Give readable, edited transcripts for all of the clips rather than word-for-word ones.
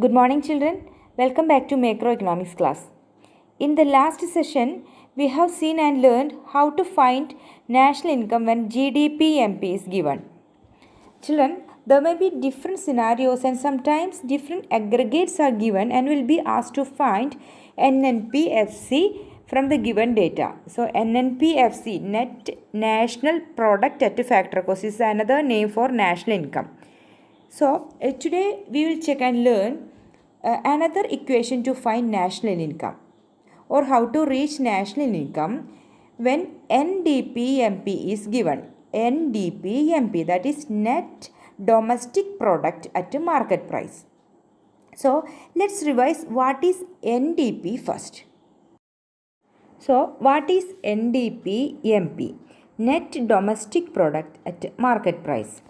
Good morning, children. Welcome back to macroeconomics class. In the last session, we have seen and learned how to find national income when GDP-MP is given. Children, there may be different scenarios and sometimes different aggregates are given and will be asked to find NNPFC from the given data. So, NNPFC, Net National Product at Factor Cost, is another name for national income. So, today we will check and learn another equation to find national income or how to reach national income when NDP-MP is given. NDP-MP, that is net domestic product at a market price. So, let's revise what is NDP first. So, what is NDP-MP? Net domestic product at market price.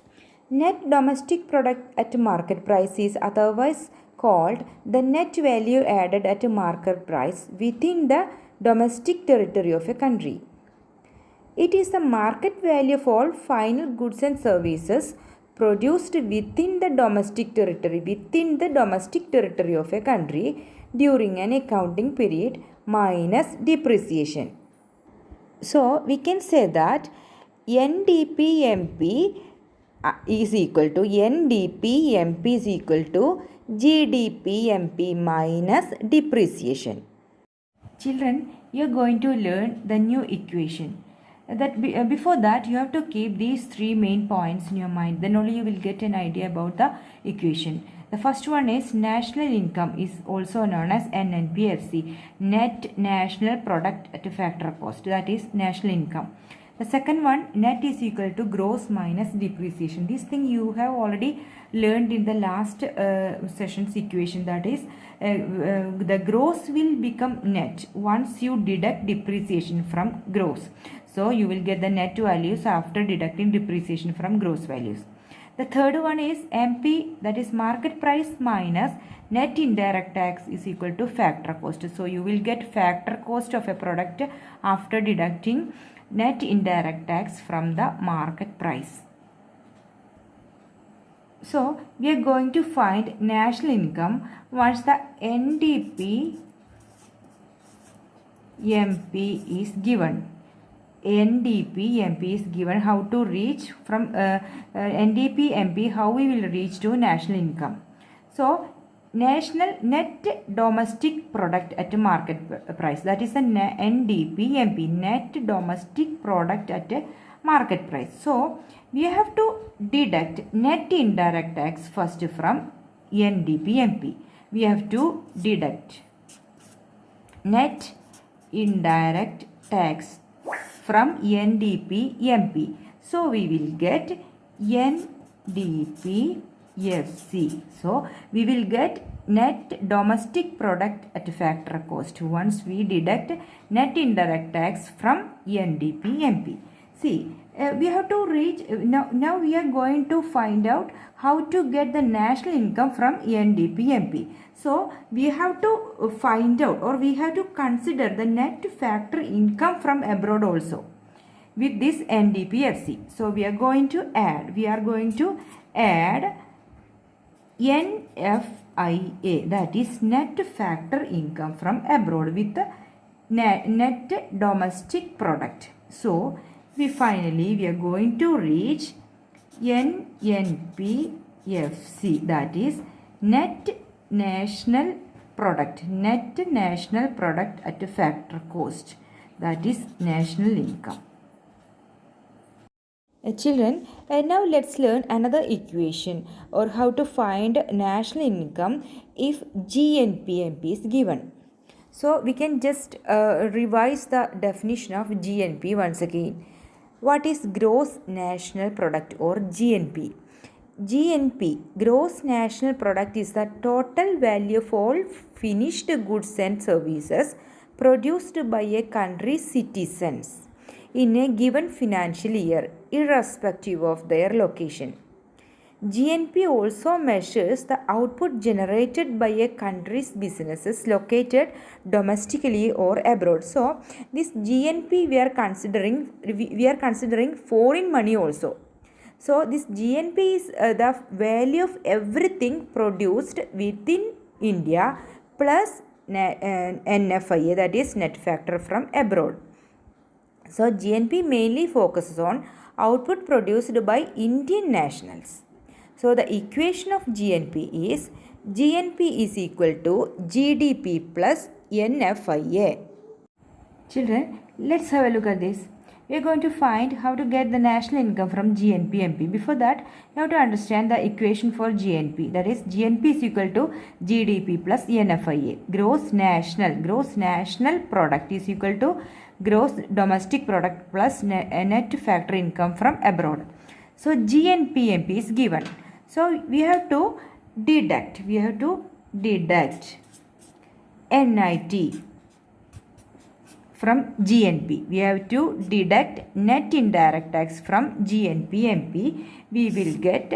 Net domestic product at market price is otherwise called the net value added at a market price within the domestic territory of a country. It is the market value of all final goods and services produced within the domestic territory of a country during an accounting period minus depreciation. So, we can say that NDP-MP is equal to NDP-MP is equal to GDP-MP minus depreciation. Children, you are going to learn the new equation. Before that, you have to keep these three main points in your mind. Then only you will get an idea about the equation. The first one is national income, is also known as NNPFC, Net National Product at Factor Cost. That is national income. The second one, net is equal to gross minus depreciation. This thing you have already learned in the last session's equation. That is, the gross will become net once you deduct depreciation from gross. So, you will get the net values after deducting depreciation from gross values. The third one is MP, that is market price minus net indirect tax is equal to factor cost. So, you will get factor cost of a product after deducting net indirect tax from the market price. So, we are going to find national income once the NDP-MP is given. NDP-MP is given. How to reach from NDP-MP, how we will reach to national income. So, national net domestic product at market price, that is the NDP-MP, net domestic product at a market price. So, we have to deduct net indirect tax first from NDP-MP. We have to deduct net indirect tax from NDP-MP. So, we will get NDP-FC. So, we will get net domestic product at factor cost once we deduct net indirect tax from NDP-MP. See, we have to reach, now we are going to find out how to get the national income from NDP-MP. So, we have to find out or we have to consider the net factor income from abroad also with this NDP-FC. So, we are going to add NFIA, that is net factor income from abroad with the net domestic product. So, we are going to reach NNPFC, that is net national product at a factor cost, that is national income. Children, now let's learn another equation or how to find national income if GNP-MP is given. So, we can just revise the definition of GNP once again. What is gross national product or GNP? GNP, gross national product, is the total value of all finished goods and services produced by a country's citizens in a given financial year, irrespective of their location. GNP also measures the output generated by a country's businesses located domestically or abroad. So, this GNP we are considering foreign money also. So, this GNP is the value of everything produced within India plus NFIA, that is net factor from abroad. So GNP mainly focuses on output produced by Indian nationals. So the equation of GNP is equal to GDP plus NFIA. Children, let's have a look at this. We are going to find how to get the national income from GNP-MP. Before that, you have to understand the equation for GNP. That is, GNP is equal to GDP plus NFIA. Gross national product is equal to gross domestic product plus net factor income from abroad. So GNP-MP is given. So we have to deduct. NIT from GNP. We have to deduct net indirect tax from GNP-MP. We will get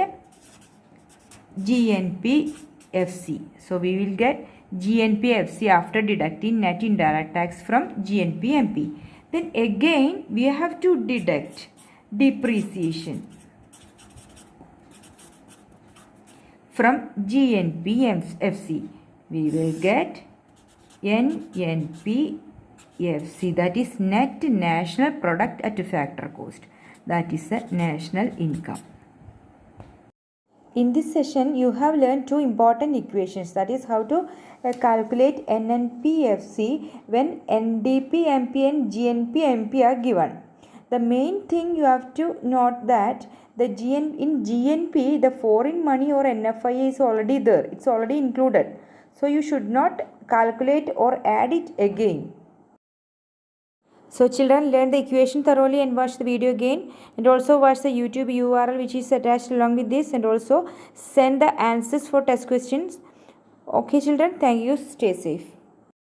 GNP-FC. So we will get GNP-FC after deducting net indirect tax from GNP-MP. Then again we have to deduct depreciation from GNP-FC. We will get NNP FC, that is net national product at factor cost, that is the national income. In this session you have learned two important equations, that is how to calculate NNP-FC when NDP-MP and GNP-MP are given. The main thing you have to note that in GNP the foreign money or NFI is already there, it's already included, so you should not calculate or add it again. So children, learn the equation thoroughly and watch the video again, and also watch the YouTube URL which is attached along with this, and also send the answers for test questions. Okay children, thank you, stay safe.